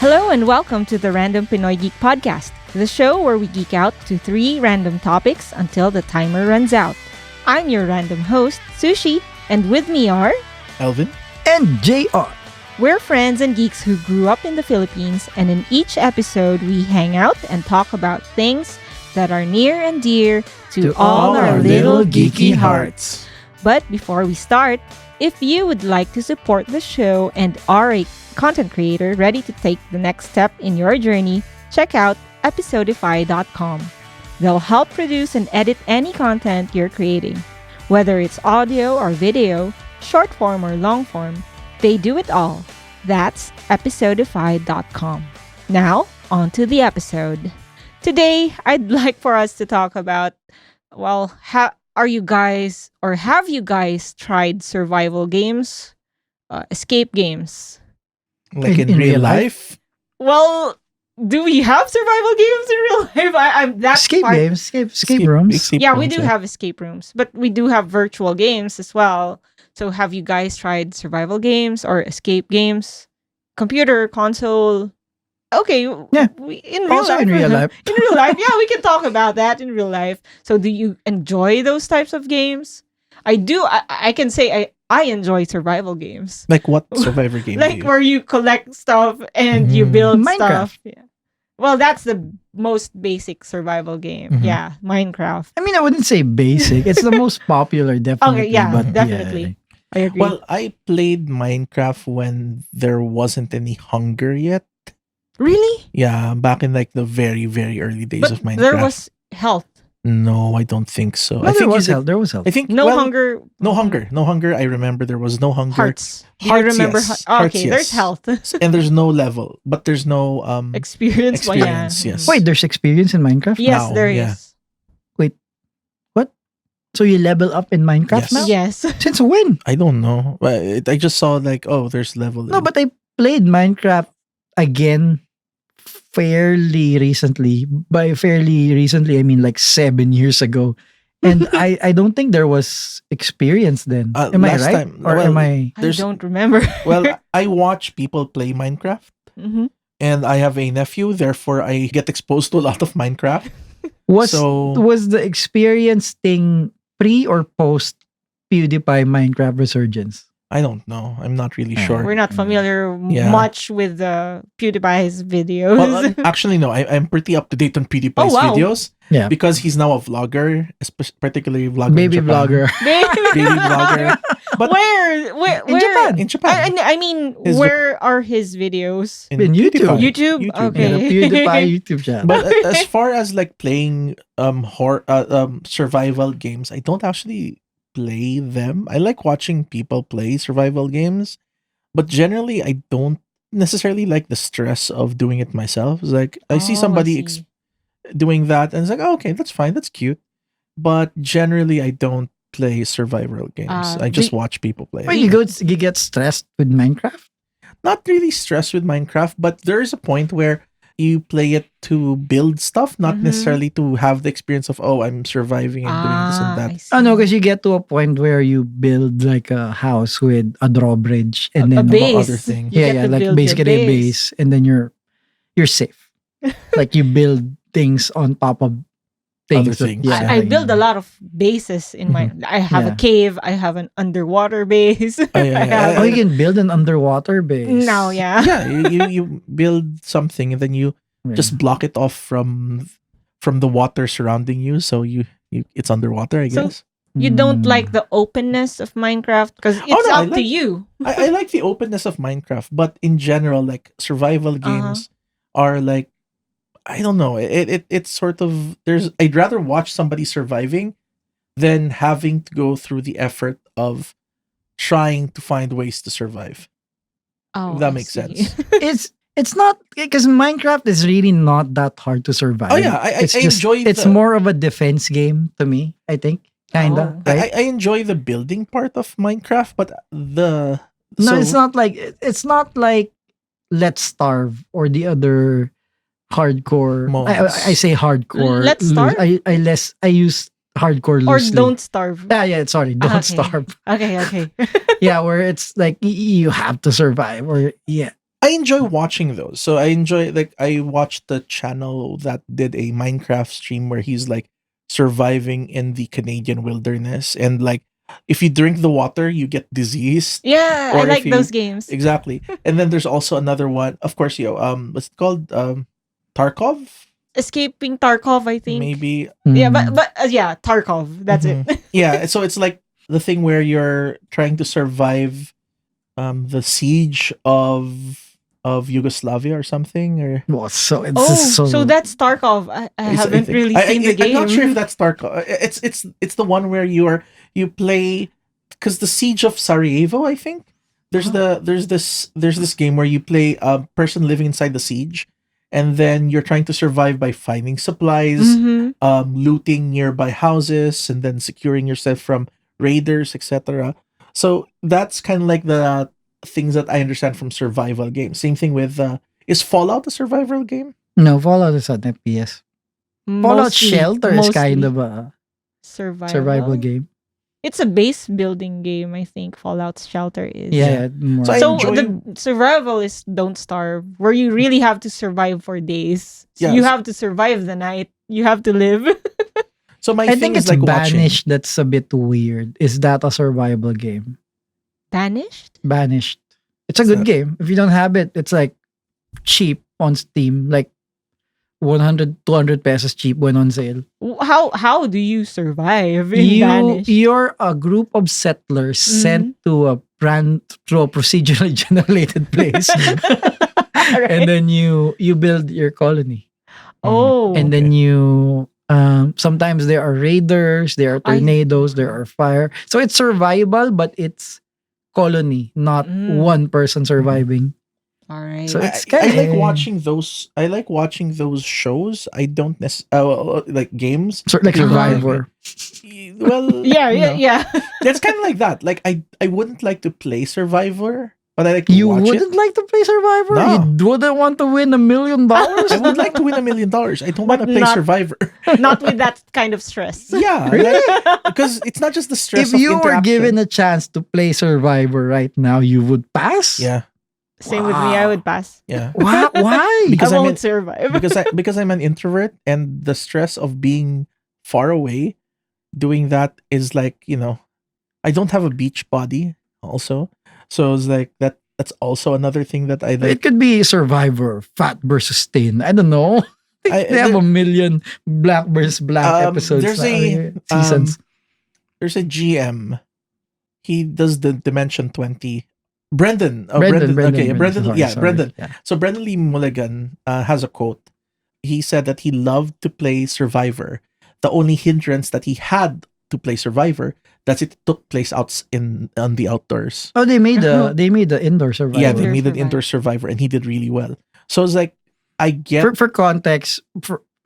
Hello and welcome to the Random Pinoy Geek podcast, the show where we geek out to 3 random topics until the timer runs out. I'm your random host, Sushi, and with me are Elvin and JR. We're friends and geeks who grew up in the Philippines, and in each episode we hang out and talk about things that are near and dear to all our little geeky hearts. But before we start, if you would like to support the show and are a content creator ready to take the next step in your journey, check out episodify.com. They'll help produce and edit any content you're creating. Whether it's audio or video, short form or long form, they do it all. That's episodify.com. Now, on to the episode. Today, I'd like for us to talk about, have you guys tried survival games? Escape games? like in real life? Well, do we have survival games in real life? That's Escape part- games, escape rooms. escape Yeah, we rooms, do have escape rooms, but we do have virtual games as well. So have you guys tried survival games or escape games? Computer, console? Okay. Yeah. In real Also life. in real life. In real life, yeah, we can talk about that in real life. So do you enjoy those types of games? I do. I can say I enjoy survival games. Like what survivor game? Like where you collect stuff and you Mhm. build Minecraft. stuff. Yeah. Well, that's the most basic survival game. Mhm. Yeah, Minecraft. I mean, I wouldn't say basic. It's the most popular, definitely. Okay, yeah, but definitely. I agree. Well, I played Minecraft when there wasn't any hunger yet. Really? Yeah, back in like the very, very early days But of Minecraft. there was health. No, I don't think so. No, I there think was you help. There was help. I think No well, hunger. No hunger. No hunger. I remember there was no hunger. Hearts. Do you Hearts, remember? yes. Oh, Hearts, okay, there's yes. health. And there's no level, but there's no Experience. Well, yeah. Experience, yes. Wait, there's experience in Minecraft? Yes, Now, there is. yeah. What? So you level up in Minecraft Yes. now? Yes. Since when? I don't know. I just saw like, oh, there's level. No, but I played Minecraft again fairly recently. By fairly recently, I mean like 7 years ago. And I don't think there was experience then. Am I last right? time- Or well, am I... I There's- don't remember. Well, I watch people play Minecraft. Mhm. And I have a nephew, therefore I get exposed to a lot of Minecraft. Was So- was the experience thing pre or post PewDiePie Minecraft resurgence? I don't know. I'm not really Yeah. sure. We're not familiar Yeah. much with PewDiePie's videos. Well, actually, no. I'm pretty up to date on PewDiePie's Oh, wow. videos Yeah. because he's now a vlogger, particularly vlogger. Baby in Japan. vlogger. Baby vlogger. But Where? In Japan. in Japan. I mean, His- where are his videos? In YouTube. PewDiePie. YouTube? Okay. Yeah, the PewDiePie YouTube channel. But as far as like playing survival games, I don't actually play them. I like watching people play survival games, but generally I don't necessarily like the stress of doing it myself. It's like I see somebody see. doing that and it's like, oh, okay, that's fine, that's cute. But generally I don't play survival games. I just watch people play. Wait, it. you get stressed with Minecraft? Not really stressed with Minecraft, but there is a point where you play it to build stuff, not Mhm. necessarily to have the experience of, oh, I'm surviving and doing this and that. I see. Oh no, because you get to a point where you build like a house with a drawbridge and a then base. other thing. You yeah, get yeah, to like build your basically a base, and then you're safe. Like you build things on top of things. Other things, yeah, I build a lot of bases in my. I have a Yeah. cave. I have an underwater base. yeah, yeah. I have- Oh, you can build an underwater base. now, yeah. Yeah, you build something and then you Yeah. just block it off from the water surrounding you, so you it's underwater, I So- guess. You don't Mm. like the openness of Minecraft because it's no, I up to like- you. I like the openness of Minecraft, but in general, like survival games are like, I don't know. It's sort of I'd rather watch somebody surviving than having to go through the effort of trying to find ways to survive. Oh, If that I makes see. sense. It's not because Minecraft is really not that hard to survive. Oh yeah, I It's just- enjoy It's the, more of a defense game to me. I think kinda. Oh. Right? I enjoy the building part of Minecraft, but No, so- it's not like Let's Starve or the other hardcore. Modes. I say hardcore. Let's Starve? I use hardcore Or loosely. don't starve. Yeah, sorry, don't Okay. starve. Okay. Yeah, where it's like you have to survive, or yeah. I enjoy watching those. So I enjoy, like, I watched the channel that did a Minecraft stream where he's like surviving in the Canadian wilderness, and like if you drink the water, you get diseased. Yeah, I Or if like you those games. exactly. And then there's also another one, of course, what's it called? Tarkov, Escaping Tarkov, I think. maybe. Yeah, Mm. but yeah, Tarkov. That's Mhm. it. Yeah, so it's like the thing where you're trying to survive the siege of Yugoslavia or something, or Well, so it's Oh, just so. so that's Tarkov. I I haven't think really seen the game. I'm not sure if that's Tarkov. It's the one where you play, because the siege of Sarajevo, I think. There's this game where you play a person living inside the siege, and then you're trying to survive by finding supplies, Mm-hmm. looting nearby houses, and then securing yourself from raiders, etc. So that's kind of like the things that I understand from survival games. Same thing with is Fallout a survival game? No, Fallout is an FPS. Fallout Shelter is kind of a survival game. It's a base building game, I think. Fallout Shelter is. Yeah, more. So I So enjoy- the survival is Don't Starve, where you really have to survive for days. So Yes. you have to survive the night. You have to live. So my I thing think is it's like watching. Banished that's a bit weird. Is that a survival game? Banished? Banished. It's a So- good game. If you don't have it, it's like cheap on Steam. Like 100, 200 pesos cheap when on sale. How do you survive in Banished? You're a group of settlers sent to a procedurally generated place. Right? And then you build your colony. Oh. And then you sometimes there are raiders, there are I- tornadoes, there are fire. So it's survival, but it's colony, not Mm. one person surviving. all right. So I, it's I kinda- like watching those. I like watching those shows. I don't necessarily like games. Sort of like Survivor. Well, yeah, you yeah, know, yeah. That's kind of like that. Like I wouldn't like to play Survivor, but I like to You watch wouldn't like to play Survivor? No. You wouldn't want to win $1 million? I would like to win $1 million. I don't But want to play not- Survivor. Not with that kind of stress. Yeah, like, because it's not just the stress If of you were interaction. given a chance to play Survivor right now, you would pass? Yeah, Same with me. I would pass. yeah. Why? Why? Because I I'm won't in- survive. because I'm an introvert, and the stress of being far away doing that is like, I don't have a beach body also, so it's like that's also another thing that I It like. could be Survivor, fat versus thin. I don't know. They have there- a million black versus black episodes. there's Seasons. there's a GM. He does the Dimension 20. Brendan. Oh, Brendan, Okay, Brendan. sorry, Yeah, sorry. Brendan. Yeah. So Brendan Lee Mulligan has a quote. He said that he loved to play Survivor. The only hindrance that he had to play Survivor, that it took place on the outdoors. Oh, they made the indoor Survivor. Yeah, they Indoor made an Survivor. indoor Survivor, and he did really well. So it's like, I get For context,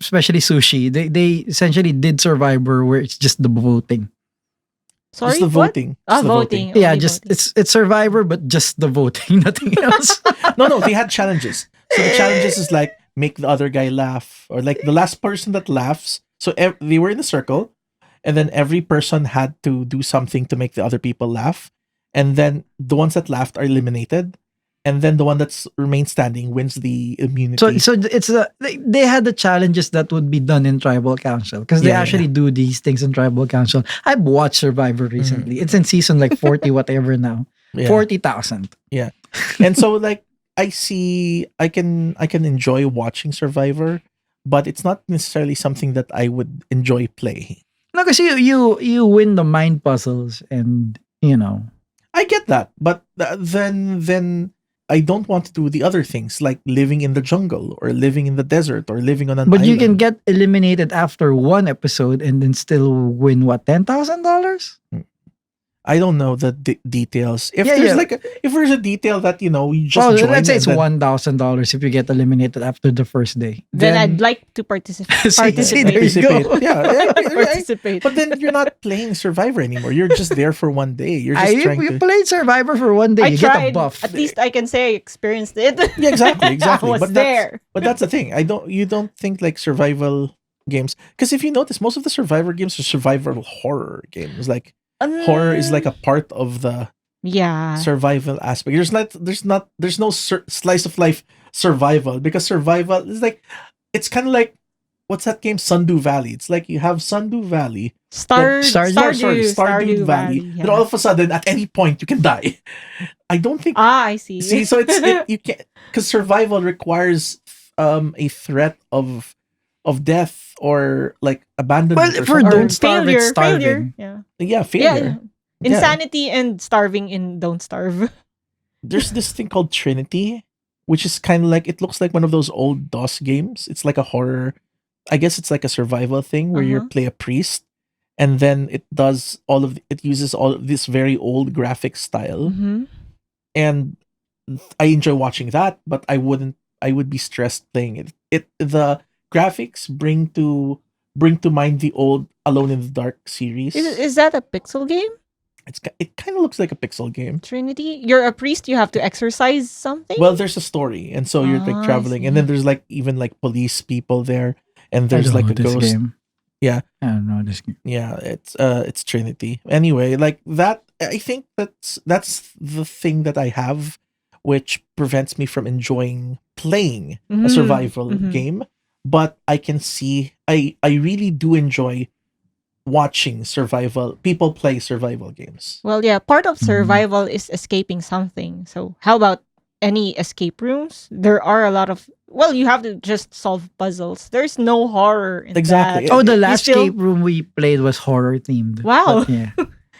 especially sushi, they essentially did Survivor where it's just the voting. Sorry, it's the what? voting. Ah, It's the voting. Yeah, Only just voting. it's Survivor, but just the voting, nothing else. No, they had challenges. So the challenges is like make the other guy laugh, or like the last person that laughs. So they were in a circle, and then every person had to do something to make the other people laugh, and then the ones that laughed are eliminated, and then the one that's remained standing wins the immunity. So it's they had the challenges that would be done in Tribal Council because they Yeah, actually do these things in Tribal Council. I've watched Survivor recently. It's in season like 40 whatever now. Yeah. 40,000. And so like I can enjoy watching Survivor, but it's not necessarily something that I would enjoy playing. No, because you win the mind puzzles and I get that, but then I don't want to do the other things like living in the jungle or living in the desert or living on an but island. you can get eliminated after one episode and then still win what, $10,000? I don't know the details. If Yeah, there's yeah. if there's a detail that you just Well, join, let's say it's and then- $1,000 if you get eliminated after the first day. Then I'd like to participate. See, there you participate. go. Yeah, Participate. but then you're not playing Survivor anymore. You're just there for one day. You're just trying You to. played Survivor for one day. I You tried. get a buff. At least I can say I experienced it. Yeah, exactly. I was But there. that's the thing. You don't think like survival games, because if you notice, most of the Survivor games are survival horror games. Like horror is like a part of the Yeah. survival aspect. There's no slice of life survival, because survival is like, it's kind of like, what's that game, Sundew Valley? It's like you have Sundew Valley, then Stardew Valley. Valley. Then Yeah. all of a sudden, at any point, you can die. I don't think. I see. See, so you can't, because survival requires a threat of death, or like abandonment, Well, or for something. Don't Starve, it's failure. starving. Yeah. Yeah, Yeah. failure. Yeah. Insanity and starving in Don't Starve. There's this thing called Trinity, which is kind of like, it looks like one of those old DOS games. It's like a horror. I guess it's like a survival thing where you Uh-huh. play a priest, and then it uses all of this very old graphic style, Mm-hmm. and I enjoy watching that, but I would be stressed playing it. The graphics bring to mind the old Alone in the Dark series. Is that a pixel game? It kind of looks like a pixel game. Trinity? You're a priest, you have to exercise something? Well, there's a story, and so you're like Ah, I traveling, and then see. there's like even like police people there, and I there's don't like know a this ghost. game. Yeah. I don't know this game. Yeah, it's Trinity. Anyway, like that, I think that's the thing that I have, which prevents me from enjoying playing a Mhm, survival mhm. game. But I can see, I really do enjoy watching people play survival games. Well, yeah, part of Mhm. survival is escaping something. So, how about any escape rooms? There are a lot of. Well, you have to just solve puzzles. There's no horror in Exactly. that. Oh, the You last still- escape room we played was horror themed. Wow. But yeah.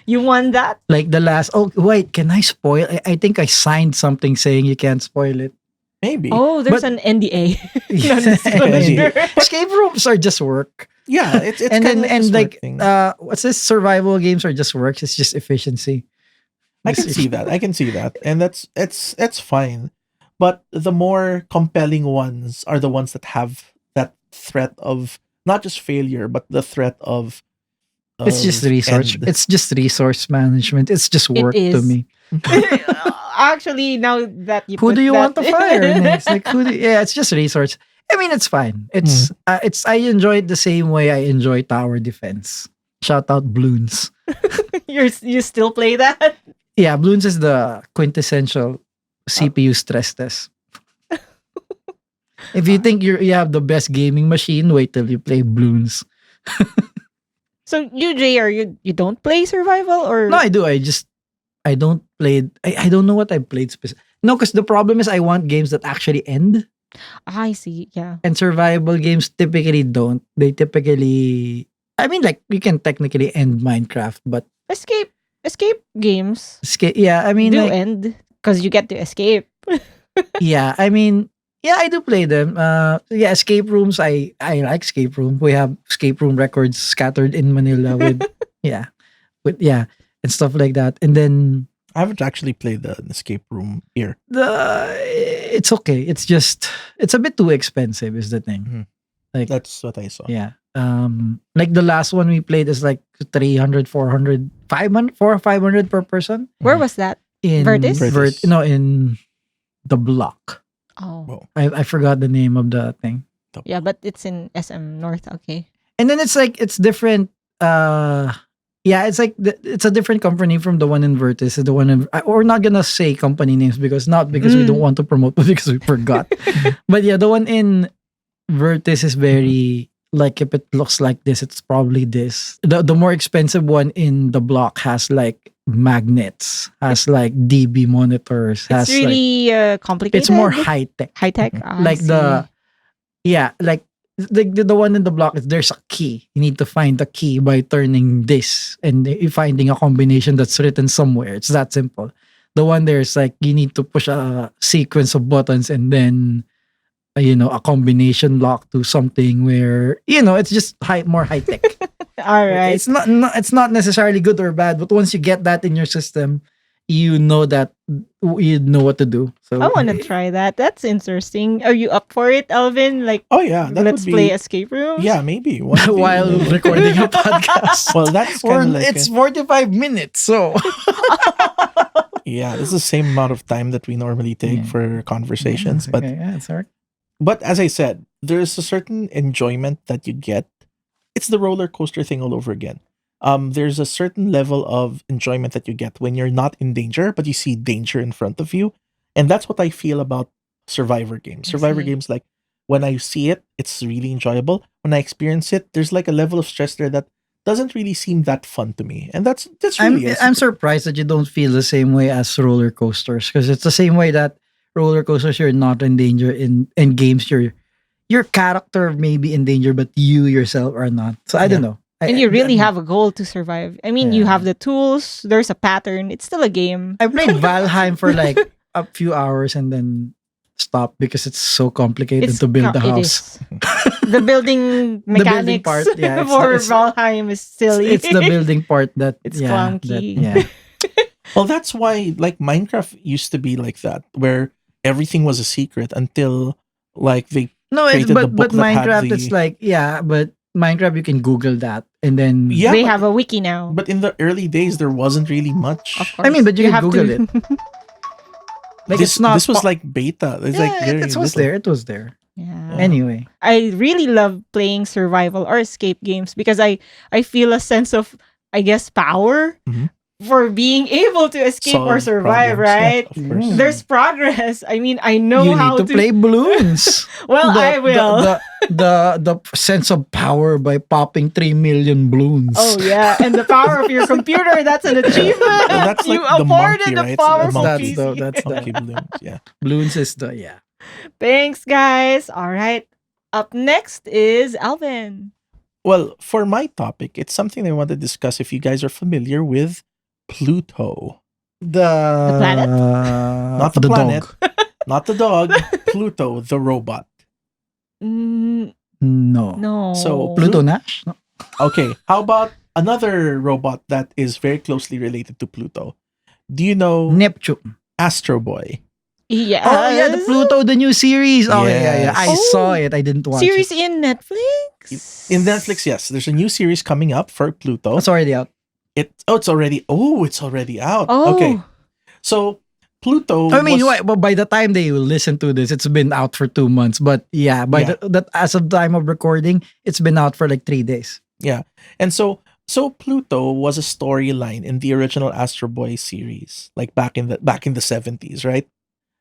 You won that? Like the last. Oh, wait. Can I spoil? I think I signed something saying you can't spoil it. Maybe. Oh, there's But- an NDA. Yeah. Non-disclosure. Escape rooms are just work. Yeah, it's and kind then of and like thing. what's this, survival games are just works. It's just efficiency. I can see that. I can see that. And that's fine. But the more compelling ones are the ones that have that threat of not just failure, but the threat of It's just resource. end. It's just resource management. It's just It work to is. me. Actually, now that you Who put do you that- want to fire? Next? Like yeah, it's just resource. I mean, it's fine. It's I enjoy it the same way I enjoy tower defense. Shout out Bloons. you still play that? Yeah, Bloons is the quintessential CPU stress test. If you think you have the best gaming machine, wait till you play Bloons. So you, Jay, you don't play survival or No, I do. I don't play. I don't know what I played specific. No, because the problem is I want games that actually end, I see. Yeah. and survival games typically don't. They typically, I mean, like you can technically end Minecraft, but Escape games yeah, I mean, do like, end because you get to escape. yeah, I mean, yeah, I do play them. Yeah, escape rooms. I like escape room. We have escape room records scattered in Manila with yeah, and stuff like that. And then I haven't actually played the escape room here. it's okay. It's just it's a bit too expensive is the thing. Mhm. Like That's what I saw. yeah. Like the last one we played is like 300, 400, 500, 400 or 500 per person Where was that? in Vertis? Vertis. No, in the block. Oh, Well, I forgot the name of the thing. yeah, but it's in SM North. Okay. And then it's like it's different. Yeah, it's like it's a different company from the one in Vertis. The one in, we're not gonna say company names because we don't want to promote, but because we forgot. But yeah, the one in Vertis is very like, if it looks like this, it's probably this. The more expensive one in the block has like magnets, has like DB monitors, has It's really like complicated. it's more high tech. high tech. Like yeah, like the one in the block is there's a key. You need to find the key by turning this and finding a combination that's written somewhere. It's that simple. The one there's like you need to push a sequence of buttons and then a combination lock to something where it's just more high tech. All right. It's not necessarily good or bad, but once you get that in your system, you know what to do. So I want to try that. That's interesting. Are you up for it, Alvin? Like, oh yeah, that let's would be, play escape rooms. Yeah, maybe one day. while recording a podcast. Well, that's Or kind of like it's 45 minutes, so yeah, this is the same amount of time that we normally take Yeah. for conversations. But okay, yeah, it's alright. but as I said, there's a certain enjoyment that you get. It's the roller coaster thing all over again. there's a certain level of enjoyment that you get when you're not in danger, but you see danger in front of you. And that's what I feel about survivor games. I Survivor see. games, like when I see it, it's really enjoyable. When I experience it, there's like a level of stress there that doesn't really seem that fun to me. And that's I'm really I'm surprised that you don't feel the same way as roller coasters, because it's the same way that roller coasters, you're not in danger. In games, your character may be in danger, but you yourself are not. So I Yeah. don't know. And you really have a goal to survive. I mean, you Yeah. have the tools. There's a pattern. It's still a game. I played Valheim for like a few hours and then stopped because it's so complicated to build the It house. is. The building The building mechanics part, yeah, for it's- Valheim is silly. It's the building part that It's yeah, clunky. yeah. Well, that's why like Minecraft used to be like that, where everything was a secret until like they No, it's created the but book that had Minecraft, the- it's like but Minecraft you can Google that and then Yeah, They but- have a wiki now. But in the early days, there wasn't really much. Of course. I mean, but you can have Google to. like this, it's not. this was like beta. It's like very it was little. there. It was there. Yeah. Anyway, I really love playing survival or escape games because I feel a sense of, I guess, power Mhm. for being able to escape or Solve survive, problems. Yeah, right? of course. There's progress. I mean, I know you how need to play balloons. Well, I will. The sense of power by popping 3 million balloons. Oh yeah, and the power of your computer, that's an achievement. Well, that's You like the afforded monkey, the right? power The of monkey. PC. That's the Monkey balloons. Yeah. balloons is the yeah. Thanks, guys. All right. Up next is Alvin. Well, for my topic, it's something I want to discuss. If you guys are familiar with Pluto, The planet? Not the planet. dog. not the dog, Pluto, the robot. Mm, No. no. So, Pluto Nash? No. Okay, how about another robot that is very closely related to Pluto? Do you know Neptune. Astro Boy? Yes. Oh yeah, the Pluto, the new series. Oh yeah. I Yes. saw Oh. it. I didn't watch series it. in Netflix. In Netflix, yes, there's a new series coming up for Pluto. It's already out. It's already out. Oh. Okay, so Pluto. I mean, was, well, by the time they will listen to this, it's been out for 2 months. But yeah, that as of time of recording, it's been out for like 3 days. Yeah, and so Pluto was a storyline in the original Astro Boy series, like back in the 70s, right?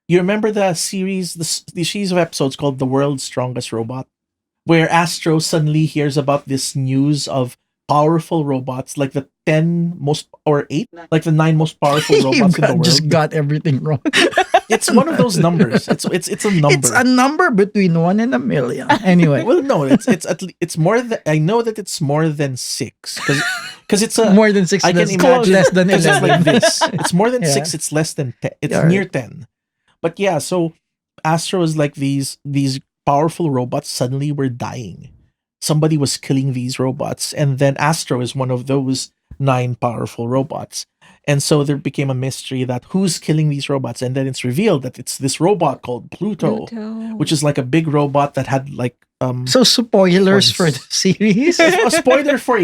You remember the series, the series of episodes called "The World's Strongest Robot," where Astro suddenly hears about this news of powerful robots, like the 10 most or 8, like the 9 most powerful robots in the world. Just got everything wrong. It's one of those numbers. It's a number. It's a number between 1 and a million. Anyway, Well, no, it's more than, I know that it's more than 6 because it's a more than 6. I can That's imagine less than 'cause it's 11. like this. It's more than Yeah. 6. It's less than 10. It's Yeah, near right. 10. But yeah, so Astro is like these powerful robots suddenly were dying. Somebody was killing these robots, and then Astro is one of those 9 powerful robots. And so there became a mystery that who's killing these robots, and then it's revealed that it's this robot called Pluto, which is like a big robot that had like So spoilers for the series. a spoiler for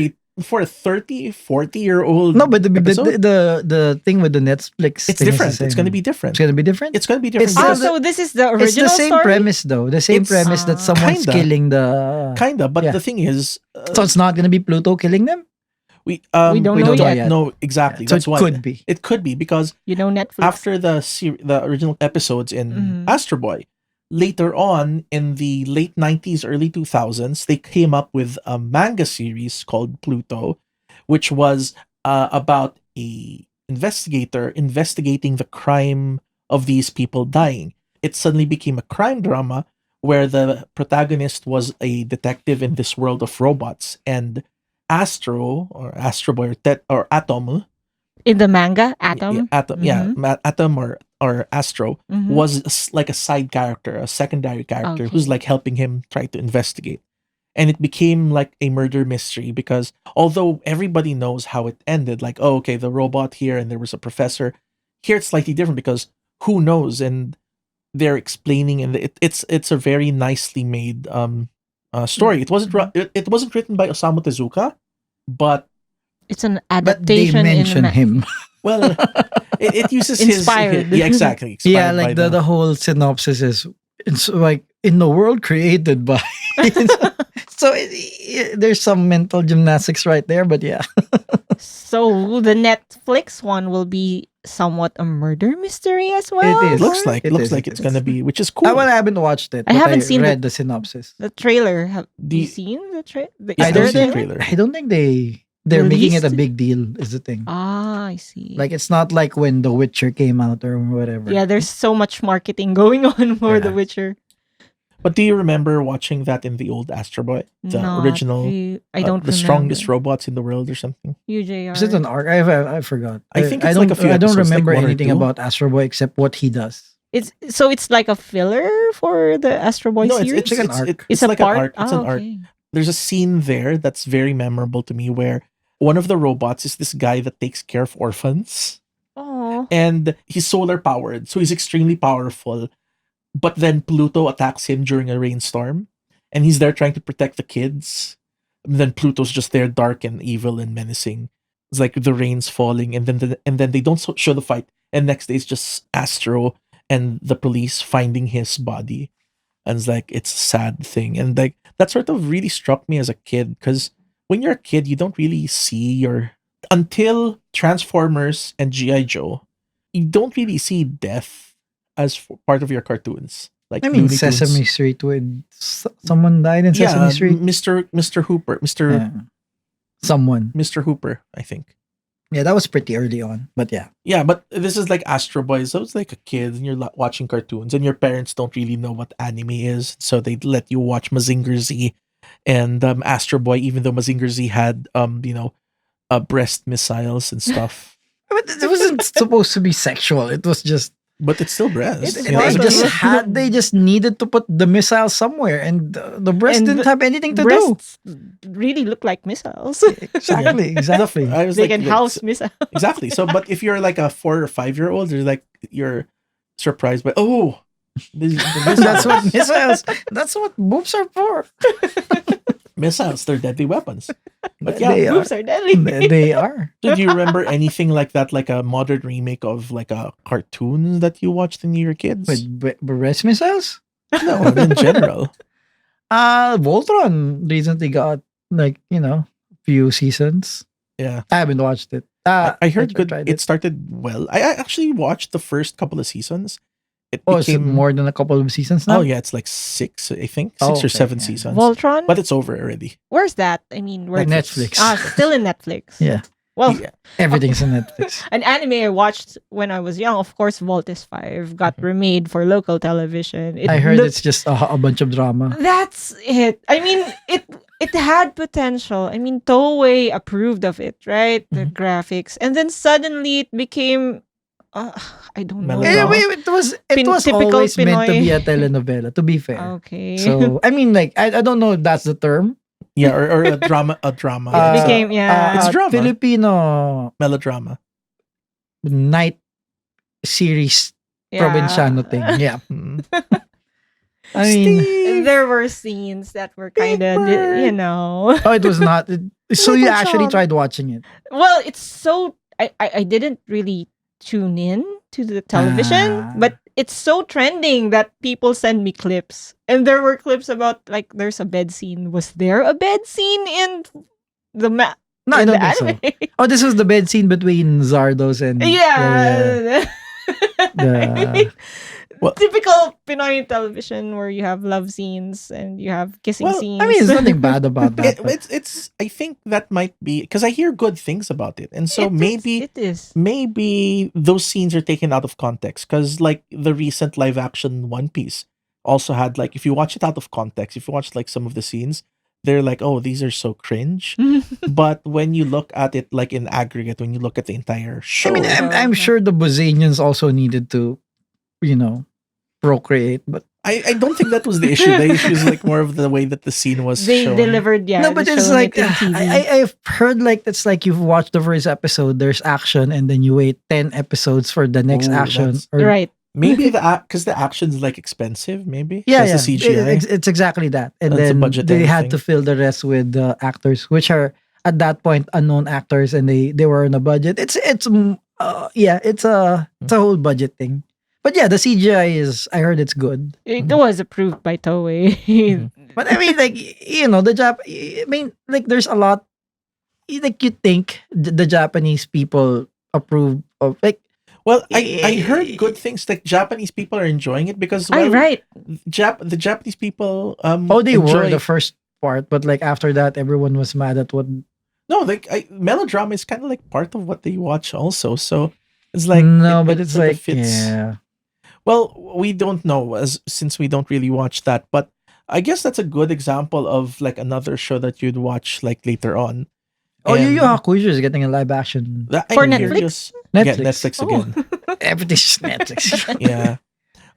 a 40-year-old. No, but episode? the thing with the Netflix It's thing is the different. It's same. going to be different. It's gonna be different. It's going to be different. It's Ah, because- the- so this is the It's original the same story? premise though. The same It's- premise that someone's Kinda. killing the. Kinda, but Yeah. the thing is, So it's not gonna be Pluto killing them. we don't we know don't yet. know exactly. So That's it why could be. it could be because You know Netflix. after the original episodes in Mhm. Astro Boy, later on in the late 90s, early 2000s, they came up with a manga series called Pluto, which was about a investigator investigating the crime of these people dying. It suddenly became a crime drama where the protagonist was a detective in this world of robots, and Astro or Astro Boy or Atom, in the manga, Atom. Atom or Astro Mhm. was like a side character, a secondary character who's Okay. like helping him try to investigate. And it became like a murder mystery because although everybody knows how it ended, like, oh, okay, the robot here and there was a professor, here it's slightly different because who knows? And they're explaining, and it's a very nicely made story. It wasn't it wasn't written by Osamu Tezuka, but It's an But they adaptation mention him. well, it uses Inspired. his yeah, exactly. Yeah, inspired like by the whole synopsis is it's like in the world created by. It's So there's some mental gymnastics right there, but yeah. So the Netflix one will be somewhat a murder mystery as well. It is. Looks like It is, it it's is. gonna be, which is cool. Well, I haven't watched it. I But haven't seen read the synopsis. the trailer. Have you The seen the trailer? Yeah, Is I there don't a see trailer? trailer. I don't think they're making it a Released? big deal. Is the thing. Ah, I see. Like it's not like when The Witcher came out or whatever. Yeah, there's so much marketing going on for The Yeah. Witcher. But do you remember watching that in the old Astro Boy, the Not original, I don't the remember. strongest robots in the world or something? UJR. Is it an arc? I forgot. I think I it's don't. like a few I don't episodes, like remember one or anything two. about Astro Boy except what he does. It's like a filler for the Astro Boy No, series. It's like an arc. It's It's a like part. an arc. It's an arc. Okay. There's a scene there that's very memorable to me where one of the robots is this guy that takes care of orphans, Oh. and he's solar powered, so he's extremely powerful. But then Pluto attacks him during a rainstorm, and he's there trying to protect the kids. And then Pluto's just there, dark and evil and menacing. It's like the rain's falling, and then they don't show the fight. And next day it's just Astro and the police finding his body, and it's a sad thing. And like that sort of really struck me as a kid, because when you're a kid, you don't really see until Transformers and GI Joe, you don't really see death as part of your cartoons. Like I mean, Looney Tunes. Sesame Street with someone died in Sesame Street. Mr. Hooper, Yeah. Someone. Mr. Hooper, I think. Yeah, that was pretty early on, but yeah. Yeah, but this is like Astro Boy, so it's like a kid and you're watching cartoons, and your parents don't really know what anime is, so they let you watch Mazinger Z and Astro Boy, even though Mazinger Z had breast missiles and stuff. But it wasn't supposed to be sexual. It was just But it's still breast. It's You know, part it's of like- they just needed to put the missile somewhere, and the breast And didn't the have anything to do. Breasts really look like missiles. Exactly. I was They like, can house missiles. exactly. So, but if you're like a 4 or 5-year-old, you're surprised by the That's what missiles. That's what boobs are for. missiles. They're deadly weapons. But yeah, They are. Boobs are deadly. They are. do you remember anything like that, like a modern remake of like a cartoon that you watched when you were kids? With breast missiles? No, in general. Voltron recently got few seasons. Yeah, I haven't watched it. I heard good. tried It started well. I actually watched the first couple of seasons. It Oh, is it became more than a couple of seasons now? Oh yeah, it's like 6, I think, 6 Oh, or okay, 7 yeah. seasons. Voltron? But it's over already. Where's that? I mean, where? Like Netflix. Still in Netflix. Yeah. Well, Yeah. Everything's on Netflix. an anime I watched when I was young, of course, Voltes 5 got remade for local television. I heard looked- it's just a bunch of drama. That's it. I mean, it had potential. I mean, Toei approved of it, right? The graphics, and then suddenly it became, I don't know. Melodrama. It was Typical always meant to Pinoy. be a telenovela, to be fair. Okay. So I mean, like I don't know if that's the term. Yeah, or a drama. A drama. Uh, It's a became It's drama. Filipino melodrama. night series provinciano thing. Yeah. Mm. I mean, There were scenes that were kind of, oh, it was not. So you Little actually child. tried watching it. Well, it's so I didn't really tune in to the television, Ah. but it's so trending that people send me clips, and there were clips about like there's a bed scene. Was there a bed scene in the No, I in don't the think so. anime? Oh, this was the bed scene between Zardos and Yeah. I mean, Well- typical Pinoy television where you have love scenes and you have kissing Well, scenes. I mean, there's nothing bad about that. but- It's. I think that might be because I hear good things about it, and so maybe it is. maybe those scenes are taken out of context, because like the recent live action One Piece also had, like, if you watch it out of context, if you watch like some of the scenes, they're like, oh, these are so cringe. But when you look at it like in aggregate, when you look at the entire show, I mean, I'm sure the Brazilians also needed to, procreate, but I don't think that was the issue. The issue is like more of the way that the scene was They shown. delivered, yeah. no, but they it's showed like it in TV. I've heard like it's like you've watched the first episode, there's action, and then you wait 10 episodes for the next Ooh, action. that's- Right. Maybe because the action's like expensive. Maybe Yeah, That's yeah. the CGI. It's exactly that. And That's a then budgetary they had thing. to fill the rest with actors, which are at that point unknown actors, and they were on a budget. It's it's a whole budget thing. But yeah, the CGI is, I heard it's good. It was approved by Toei. But I mean, like, the I mean, like, there's a lot. Like, you think the Japanese people approve of, like, Well, I heard good things. Like Japanese people are enjoying it because Ay, right. The Japanese people they were the enjoy. first part, but like after that, everyone was mad at what. No, like melodrama is kind of like part of what they watch also. So it's like No, but it it's sort of like, fits. yeah. Well, we don't know as since we don't really watch that, but I guess that's a good example of like another show that you'd watch like later on. Oh, Yu Yu And Hakusho is getting a live action For I'm movie. Netflix? curious. Yeah, Netflix. Netflix Oh. again. Everything's Netflix. Yeah.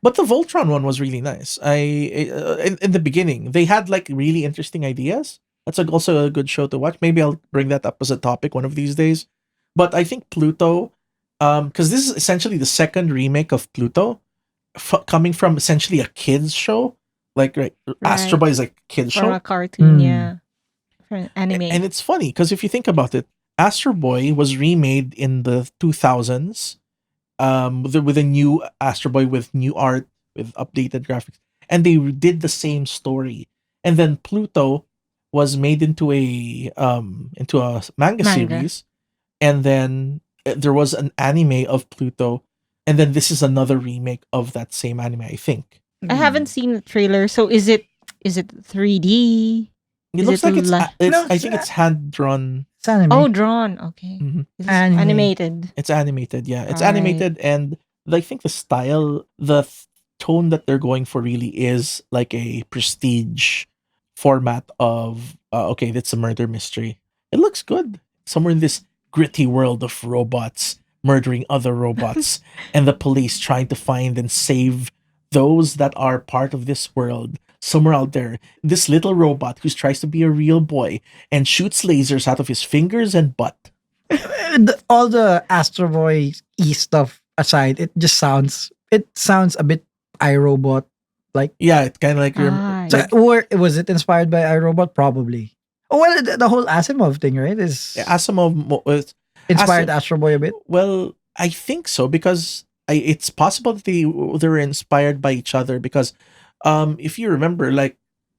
But the Voltron one was really nice. In the beginning, they had like really interesting ideas. That's also a good show to watch. Maybe I'll bring that up as a topic one of these days. But I think Pluto, because this is essentially the second remake of Pluto, coming from essentially a kids show. Like Astro Right. Boy is like a kids From show, a cartoon, Hmm. yeah. For an anime. and it's funny because if you think about it, Astro Boy was remade in the 2000s with a new Astro Boy with new art with updated graphics, and they did the same story. And then Pluto was made into a manga Manga. series, and then there was an anime of Pluto, and then this is another remake of that same anime. I think I haven't seen the trailer. So is it 3D? it Is looks it like it's li- it's. No, I think it's hand drawn. It's anime. Oh, drawn. Okay. Mhm. This is Anime. animated. It's animated, yeah. It's Right. animated, and I think the style, tone that they're going for really is like a prestige format of okay, that's a murder mystery. It looks good. Somewhere in this gritty world of robots murdering other robots, and the police trying to find and save those that are part of this world. Somewhere out there, this little robot who tries to be a real boy and shoots lasers out of his fingers and butt. All the Astro Boy E stuff aside, it sounds a bit iRobot like. Yeah, it kind of like Ah, So, like or was it inspired by iRobot? Probably. Oh, well, the whole Asimov thing, right, is Asimov. inspired Asim- Astro Boy a bit. Well, I think so because it's possible that they were inspired by each other because if you remember, like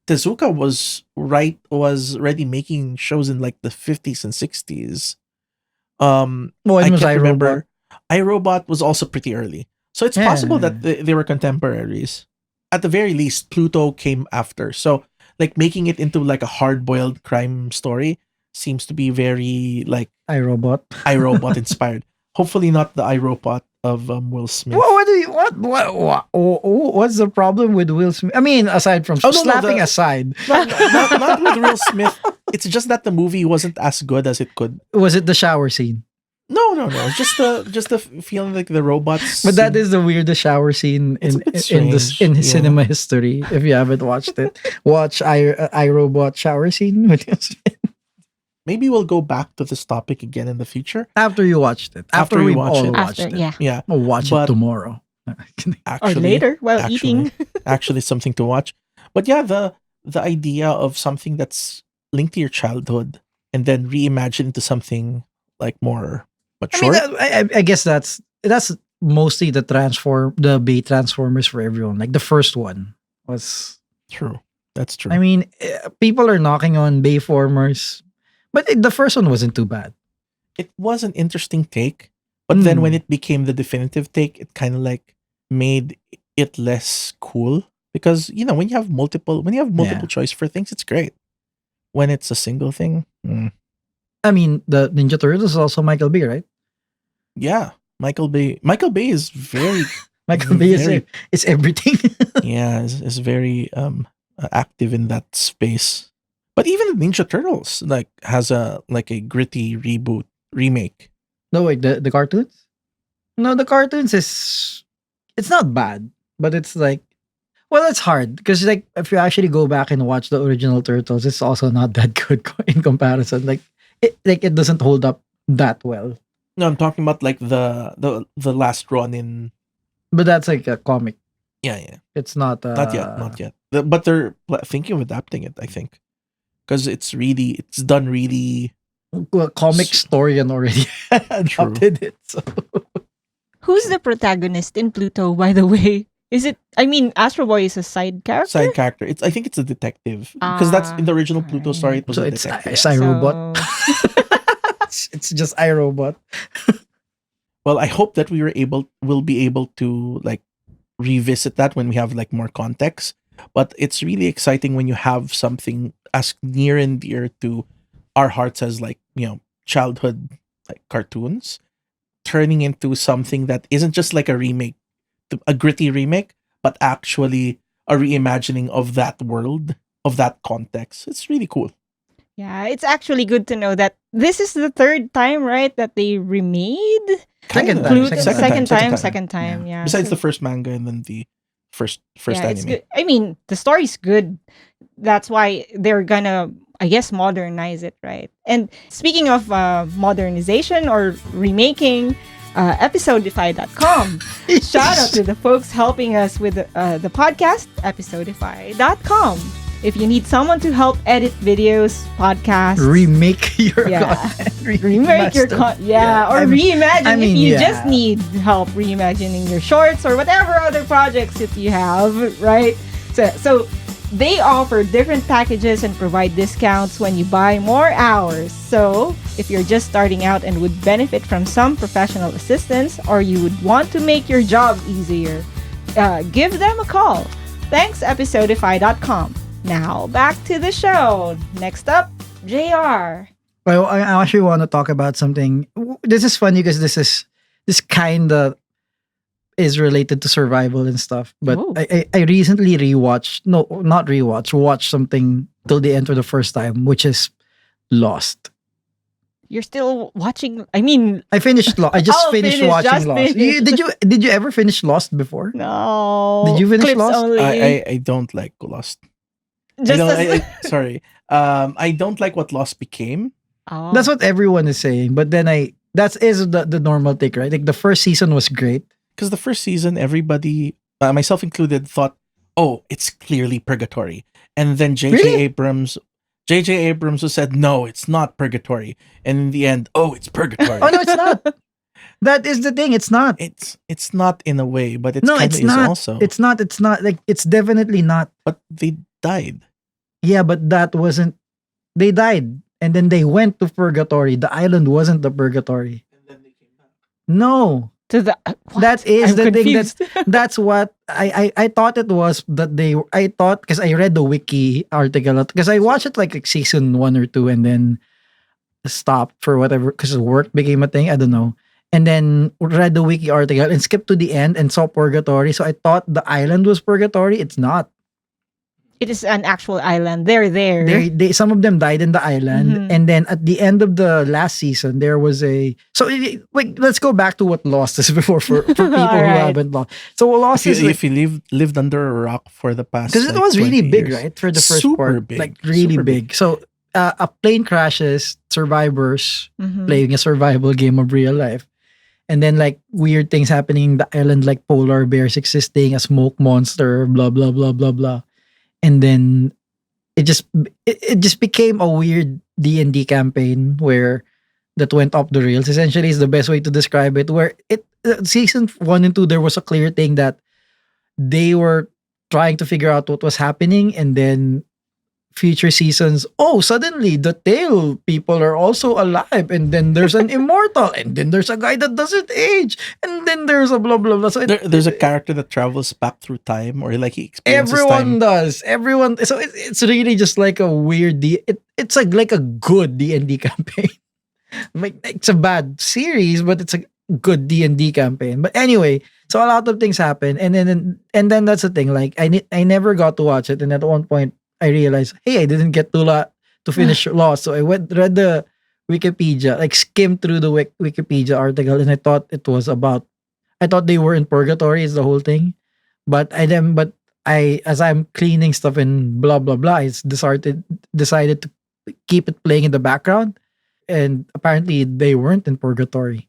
Tezuka was already making shows in like the 50s and 60s. When I was can't iRobot? remember. iRobot was also pretty early, so it's possible Yeah. that they were contemporaries. At the very least, Pluto came after. So, like making it into like a hard-boiled crime story seems to be very like iRobot. iRobot inspired. Hopefully, not the iRobot of Will Smith. What's the problem with Will Smith? I mean, aside from Oh, no, slapping aside, Not with Will Smith. It's just that the movie wasn't as good as it could. was it the shower scene? No. It's just the feeling like the robots. But that is the weirdest shower scene It's a bit in strange, yeah. cinema history. If you haven't watched it, watch iRobot shower scene with Will Smith. Maybe we'll go back to this topic again in the future. After you watched it. After After we we watch all it. watched After, it. yeah. Yeah, I'll watch But- it tomorrow. actually, Or later while actually. eating. actually something to watch. But yeah, the idea of something that's linked to your childhood and then reimagined into something like more I mature. mean, I guess that's mostly the Bay Transformers for everyone. Like the first one was. True. That's true. I mean, people are knocking on Bayformers, but the first one wasn't too bad. it was an interesting take, but then Mm. when it became the definitive take, it kind of like made it less cool because when you have multiple choice for things, it's great. When it's a single thing, I mean, the Ninja Turtles is also Michael Bay, right? yeah, Michael Bay. Michael Bay is very Michael Bay is everything. yeah is very active in that space. But even Ninja Turtles like has a gritty remake. No, wait, the cartoons? No, the cartoons it's not bad, but it's like, well, it's hard because like if you actually go back and watch the original Turtles, it's also not that good in comparison. Like it doesn't hold up that well. No, I'm talking about like the last run in. But that's like a comic. Yeah. It's not Not yet. But they're thinking of adapting it, I think. Because it's done really. Well, comic historian already adopted it. So Who's the protagonist in Pluto, by the way? Is it? I mean, Astro Boy is a side character. Side character. I think it's a detective because that's in the original Pluto story. It was So a it's detective. iRobot. So It's just iRobot. Well, I hope that will be able to like revisit that when we have like more context. But it's really exciting when you have something as near and dear to our hearts as like, childhood like cartoons turning into something that isn't just like a remake, a gritty remake, but actually a reimagining of that world, of that context. It's really cool. yeah, it's actually good to know that this is the third time, right, that they remade Second Kinda. time, Pluto. second Second time. Yeah. Besides So- the first manga and then the first yeah, it's anime. good. I mean, the story's good. That's why they're gonna, I guess, modernize it, right? And speaking of modernization or remaking, episodify.com. Shout out to the folks helping us with the podcast, episodify.com. If you need someone to help edit videos, podcasts, Remake your Yeah. content. remake your I or mean- reimagine I mean, if you yeah. just need help reimagining your shorts or whatever other projects that you have, right? So they offer different packages and provide discounts when you buy more hours. So if you're just starting out and would benefit from some professional assistance, or you would want to make your job easier, give them a call. Thanks, episodify.com. Now back to the show. Next up, JR. Well, I actually want to talk about something. This is funny because this kind of is related to survival and stuff. But Ooh. I recently watched something till the end for the first time, which is Lost. You're still watching. I mean, I finished Lost. I just Oh, finished finished, watching just Lost. finished. Did you ever finish Lost before? no. Did you finish Clips Lost? only. I don't like Lost. Just Sorry. I don't like what Lost became. Oh. That's what everyone is saying. But then that is the normal take, right? Like the first season was great. Because the first season, everybody, myself included, thought, "Oh, it's clearly purgatory." And then Really? J.J. Abrams who said, "No, it's not purgatory." And in the end, "Oh, it's purgatory." Oh no, it's not. That is the thing. It's not. It's not in a way, but No, kinda it's is not. also. It's not. It's not. Like it's definitely not. But they died. Yeah, but that wasn't. They died, and then they went to purgatory. The island wasn't the purgatory. And then they came back. No, to the what? that is I'm the thing. confused. That's what I thought it was. That they. I thought because I read the wiki article because I watched it like season 1 or 2 and then stopped for whatever because work became a thing. I don't know. And then read the wiki article and skipped to the end and saw purgatory. So I thought the island was purgatory. It's not. It is an actual island. They're there. Some of them died in the island, Mhm. and then at the end of the last season, there was let's go back to what Lost is before for people who Alright. haven't Lost. So Lost is If you lived under a rock for the past, because it like, was really 20 big, years. right? For the first Super part, big. like really Super big. So a plane crashes, survivors Mhm. playing a survival game of real life. And then like weird things happening in the island, like polar bears existing, a smoke monster, blah blah blah blah blah. And then it just became a weird D&D campaign where that went off the rails. Essentially, is the best way to describe it. Where season 1 and 2, there was a clear thing that they were trying to figure out what was happening, and then future seasons, suddenly the tail people are also alive, and then there's an immortal, and then there's a guy that doesn't age, and then there's a blah blah blah. So There's a character that travels back through time, or like he experiences everyone time. does. Everyone. So it's really just like a weird. It's like a good D&D campaign. Like it's a bad series, but it's a good D&D campaign. But anyway, so a lot of things happen, and then that's the thing. Like I never got to watch it, and at one point I realized, hey, I didn't get to finish Lost, so I read the Wikipedia, like skimmed through the Wikipedia article, and I thought they were in purgatory. Is the whole thing, but as I'm cleaning stuff and blah blah blah, I decided to keep it playing in the background, and apparently they weren't in purgatory.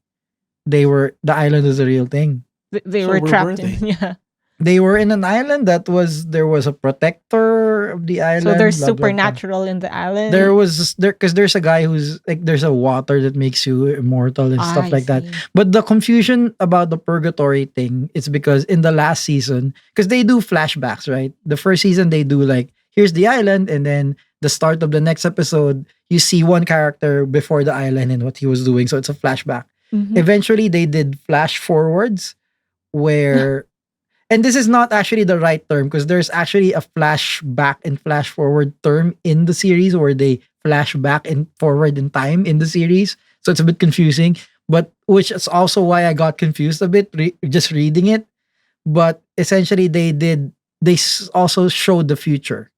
The island is a real thing. They So were where trapped were in. Yeah. They were in an island that was there was a protector of the So island. there's Blah blah blah. supernatural in the island. There was there because there's a guy who's like there's a water that makes you immortal and stuff I like that. see. But the confusion about the purgatory thing is because in the last season, because they do flashbacks, right? The first season they do like here's the island, and then the start of the next episode, you see one character before the island and what he was doing. So it's a flashback. Mhm. Eventually they did flash forwards where and this is not actually the right term because there's actually a flashback and flash forward term in the series where they flash back and forward in time in the series. So it's a bit confusing, but which is also why I got confused a bit just reading it. But essentially, also showed the future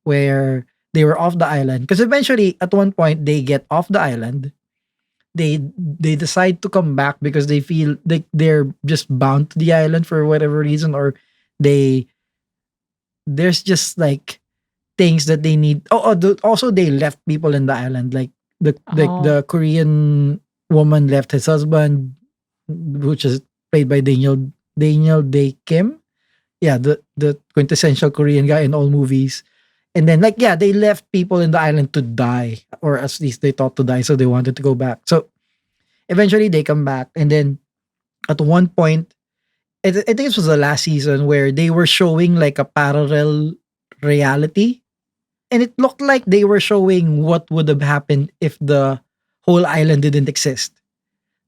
where they were off the island because eventually at one point they get off the island, they decide to come back because they feel like they're just bound to the island for whatever reason, or they there's just like things that they need. Also they left people in the island, like Oh. the Korean woman left his husband, which is played by Daniel Day Kim. Yeah, the quintessential Korean guy in all movies. And then like yeah, they left people in the island to die, or at least they thought to die, so they wanted to go back. So eventually they come back, and then at one point, I think this was the last season where they were showing like a parallel reality, and it looked like they were showing what would have happened if the whole island didn't exist.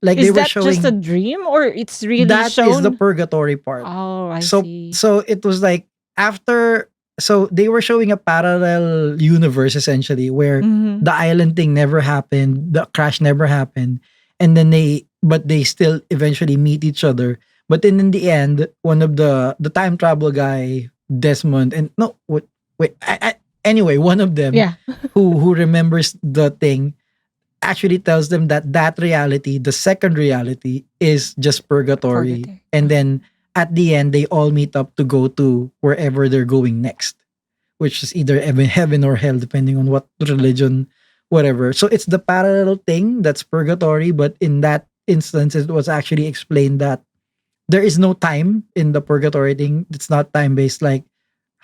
Like they Is were that just a showing dream or it's really that is the shown? purgatory part. Oh, I So see. so it was like after so they were showing a parallel universe essentially where Mhm. the island thing never happened, the crash never happened, and then they still eventually meet each other. But then in the end, one of the time travel guy, Desmond, and no, wait, anyway, one of them Yeah. who remembers the thing actually tells them that that reality, the second reality, is just purgatory. Purgatory. And then at the end, they all meet up to go to wherever they're going next, which is either heaven or hell, depending on what religion, whatever. So it's the parallel thing that's purgatory, but in that instance, it was actually explained that there is no time in the purgatory thing. It's not time based. Like,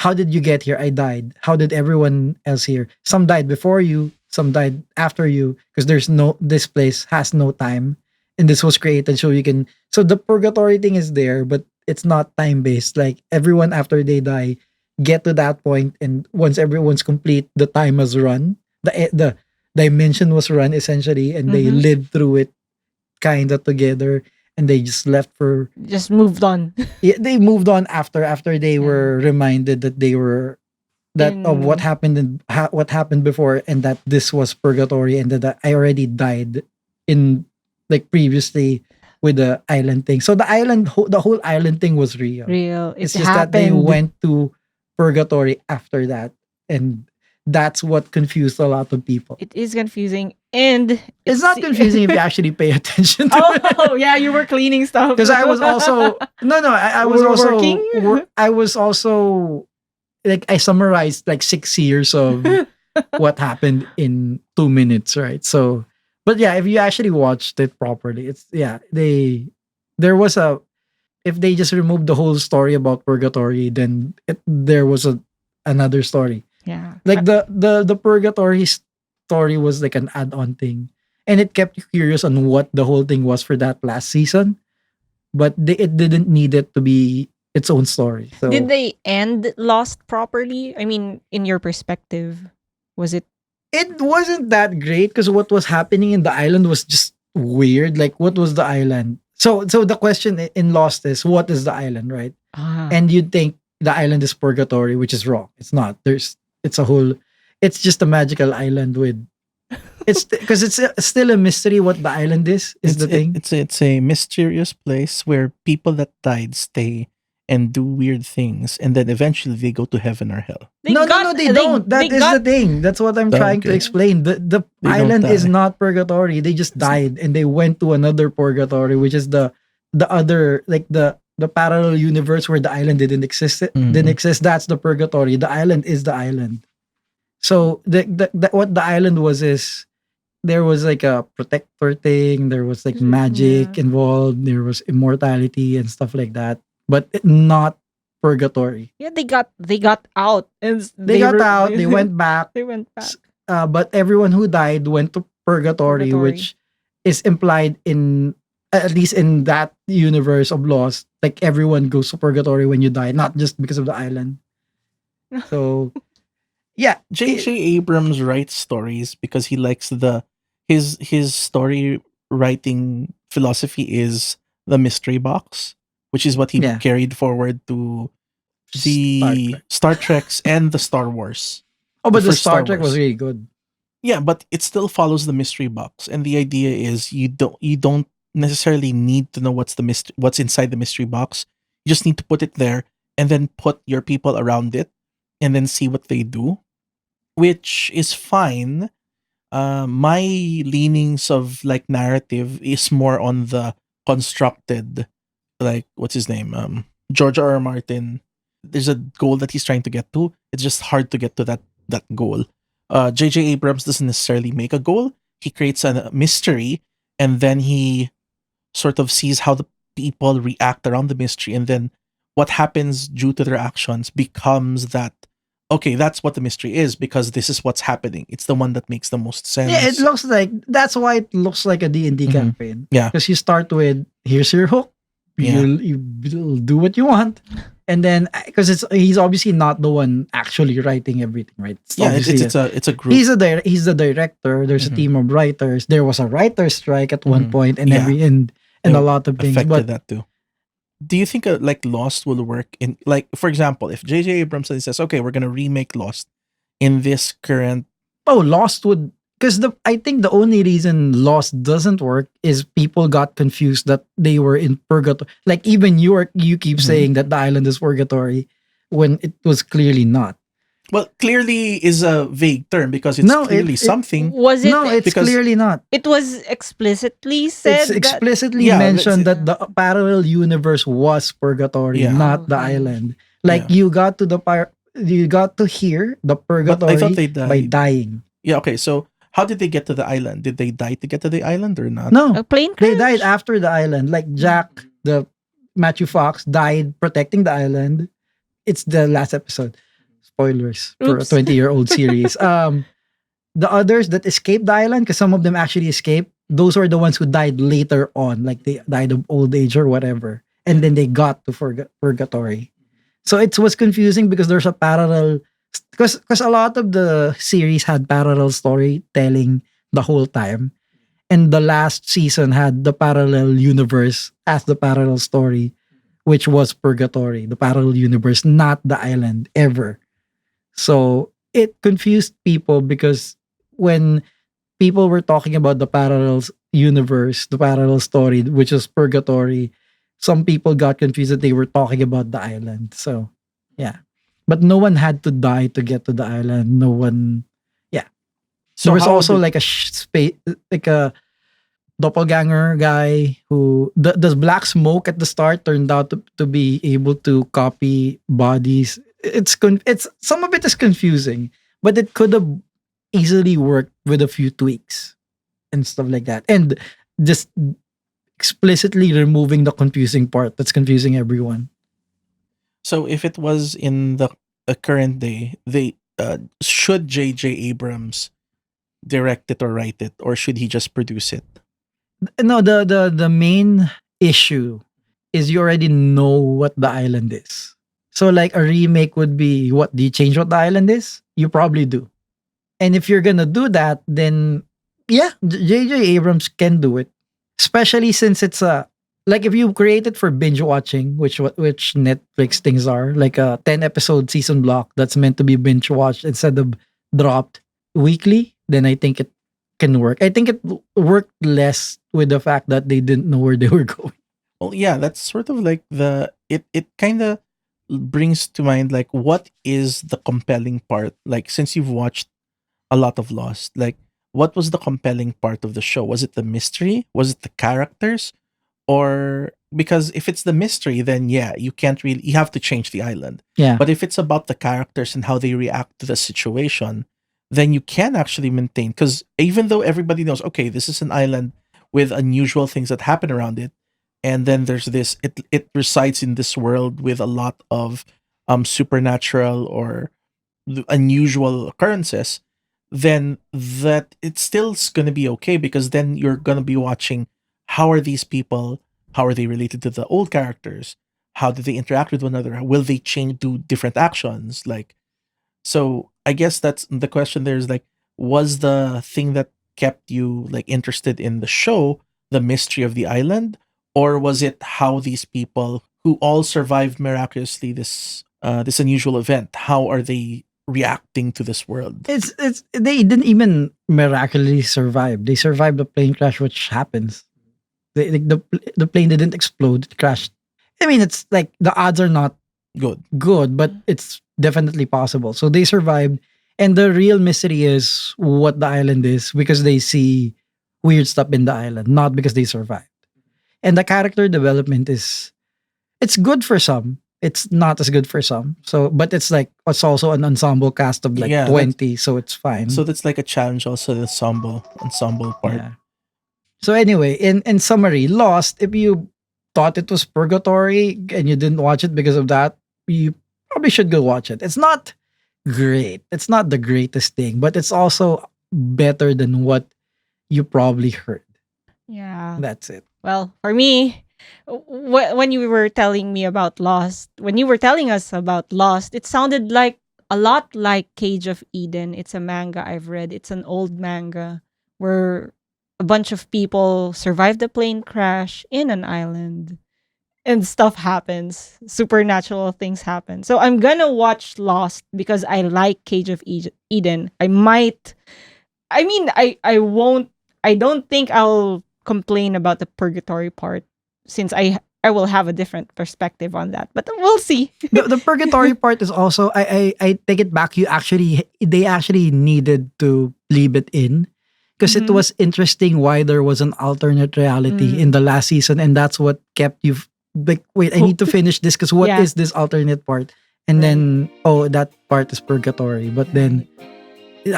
how did you get here? I died. How did everyone else here? Some died before you, some died after you, because this place has no time. And this was created so you can, so the purgatory thing is there, but it's not time based. Like, everyone after they die get to that point, and once everyone's complete, the time has run. The dimension was run essentially, and they Mhm. lived through it kind of together, and they just left for Just moved on. yeah, they moved on after they Yeah. were reminded that they were that of what In happened what happened before, and that this was purgatory, and that I already died in like previously with the island thing. So the whole island thing was real. real. It It's just that they happened. went to purgatory after that, and that's what confused a lot of people. It is confusing and It's not confusing if you actually pay attention to it. Oh, yeah, you were cleaning stuff. Because I was also I was Were also working? I was also like I summarized like 6 years of what happened in 2 minutes, right? So, but yeah, if you actually watched it properly, it's yeah there was a if they just removed the whole story about purgatory, then there was another story. Yeah. Like the purgatory story was like an add-on thing, and it kept you curious on what the whole thing was for that last season, but it didn't need it to be its own story. So Did they end Lost properly? I mean, in your perspective, was it? it wasn't that great because what was happening in the island was just weird. Like, what was the island? So the question in Lost is, what is the island, right? Ah, And you'd think the island is purgatory, which is wrong. It's not. It's just a magical island with it's because it's still a mystery what the island is the thing. It's a mysterious place where people that died stay and do weird things, and then eventually they go to heaven or hell. No, they don't. That they is got- the thing. That's what I'm Oh, trying to okay. explain. The They don't island is die. not purgatory. They just died and they went to another purgatory, which is the other like the parallel universe where the island didn't exist. Didn't Mhm. exist. That's the purgatory. The island is the island. So the what the island was is there was like a protector thing. There was like magic Yeah. involved. There was immortality and stuff like that. But not purgatory. Yeah, they got out and They got out, they went back, they went back. but everyone who died went to purgatory, Purgatory. which is implied in, at least in that universe of Lost. Like everyone goes to purgatory when you die, not just because of the island. So yeah, J.J. Abrams writes stories because he likes his story writing philosophy is the mystery box, which is what he Yeah. carried forward to Star the Trek. Star Treks and the Star Wars. Oh, but the first Star Star Trek was Wars. really good. Yeah, but it still follows the mystery box, and the idea is you don't necessarily need to know what's inside the mystery box. You just need to put it there and then put your people around it, and then see what they do, which is fine. My leanings of like narrative is more on the constructed, like what's his name, George R. R. Martin. There's a goal that he's trying to get to. It's just hard to get to that goal. J.J. Abrams doesn't necessarily make a goal. He creates a mystery, and then he sort of sees how the people react around the mystery, and then what happens due to their actions becomes that. Okay, that's what the mystery is because this is what's happening. It's the one that makes the most sense. Yeah, it looks like, that's why it looks like a D&D Mhm. campaign. Yeah. Because you start with, here's your hook. Yeah. You'll do what you want. And then, because he's obviously not the one actually writing everything, right? Yeah, it's a group. He's the director. There's Mhm. a team of writers. There was a writer's strike at one Mhm. point, and Yeah. and It a lot of things. affected But that too. Do you think like Lost will work in, like, for example, if J.J. Abrams says, okay, we're gonna remake Lost in this current. Lost would, because I think the only reason Lost doesn't work is people got confused that they were in purgatory. Like even you keep Mhm. saying that the island is purgatory when it was clearly not. Well, clearly is a vague term because it's No, clearly something. Was it? No, it's because- clearly not. It was explicitly said It's that. explicitly Yeah, mentioned that's- that the parallel universe was purgatory, Yeah. not the Okay. island. Like Yeah. you got to hear the purgatory thought they by died. dying. Yeah. Okay. So how did they get to the island? Did they die to get to the island or not? No, A plane they crash? died after the island. Like Jack, the Matthew Fox, died protecting the island. It's the last episode. Spoilers for a Oops. 20-year-old series. The others that escaped the island, because some of them actually escaped, those are the ones who died later on, like they died of old age or whatever, and then they got to purgatory. So it was confusing because there's a parallel, because a lot of the series had parallel storytelling the whole time, and the last season had the parallel universe as the parallel story, which was purgatory, the parallel universe, not the island ever. So it confused people because when people were talking about the parallel universe, the parallel story, which is purgatory, some people got confused that they were talking about the island. So, yeah. But no one had to die to get to the island. No one. Yeah. So There was how also did- like like a doppelganger guy who does black smoke at the start turned out to be able to copy bodies. It's some of it is confusing, but it could have easily worked with a few tweaks and stuff like that, and just explicitly removing the confusing part that's confusing everyone. So if it was in the current day, they should J.J. Abrams direct it or write it, or should he just produce it? No, the main issue is you already know what the island is. So like a remake would be, what, do you change what the island is? You probably do. And if you're gonna do that, then yeah, J.J. Abrams can do it. Especially since it's a, like if you create it for binge watching, which Netflix things are, like a 10 episode season block that's meant to be binge watched instead of dropped weekly, then I think it can work. I think it worked less with the fact that they didn't know where they were going. Well, yeah, that's sort of like it kind of brings to mind like what is the compelling part? Like since you've watched a lot of Lost, like what was the compelling part of the show? Was it the mystery? Was it the characters? Or because if it's the mystery, then yeah, you have to change the island. Yeah. But if it's about the characters and how they react to the situation, then you can actually maintain, because even though everybody knows, okay, this is an island with unusual things that happen around it, and then there's this. It resides in this world with a lot of supernatural or unusual occurrences. Then that it's still going to be okay, because then you're going to be watching how are these people, how are they related to the old characters, how do they interact with one another, will they change, do different actions, like. So I guess that's the question. There is like, was the thing that kept you like interested in the show the mystery of the island, or was it how these people who all survived miraculously this unusual event, how are they reacting to this world? It's they didn't even miraculously survive. They survived the plane crash, which happens. The plane didn't explode; it crashed. I mean, it's like the odds are not Good. good, but it's definitely possible. So they survived, and the real mystery is what the island is, because they see weird stuff in the island, not because they survived. And the character development is it's good for some. It's not as good for some. So, but it's like it's also an ensemble cast of like Yeah, 20, so it's fine. So that's like a challenge also, the ensemble part. Yeah. So anyway, in summary, Lost, if you thought it was purgatory and you didn't watch it because of that, you probably should go watch it. It's not great. It's not the greatest thing, but it's also better than what you probably heard. Yeah. That's it. Well, for me, when you were telling me about Lost, when you were telling us about Lost, it sounded like a lot like Cage of Eden. It's a manga I've read. It's an old manga where a bunch of people survived a plane crash in an island and stuff happens. Supernatural things happen. So I'm gonna watch Lost because I like Cage of Eden. I might, I mean, I won't, I don't think I'll complain about the purgatory part since I will have a different perspective on that. But we'll see. The purgatory part is also I take it back. They actually needed to leave it in because it Mhm. was interesting why there was an alternate reality in the last season, and that's what kept you like, wait, I need to finish this because what is Yeah. this alternate part? And then that part is purgatory. But then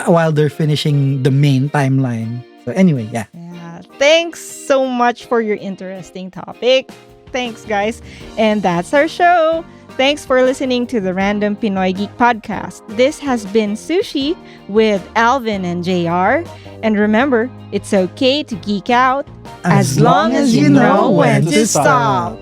while they're finishing the main timeline. So anyway, yeah. Yeah. Thanks so much for your interesting topic. Thanks, guys. And that's our show. Thanks for listening to the Random Pinoy Geek podcast. This has been Sushi with Alvin and JR. And remember, it's okay to geek out as long as you know when to stop.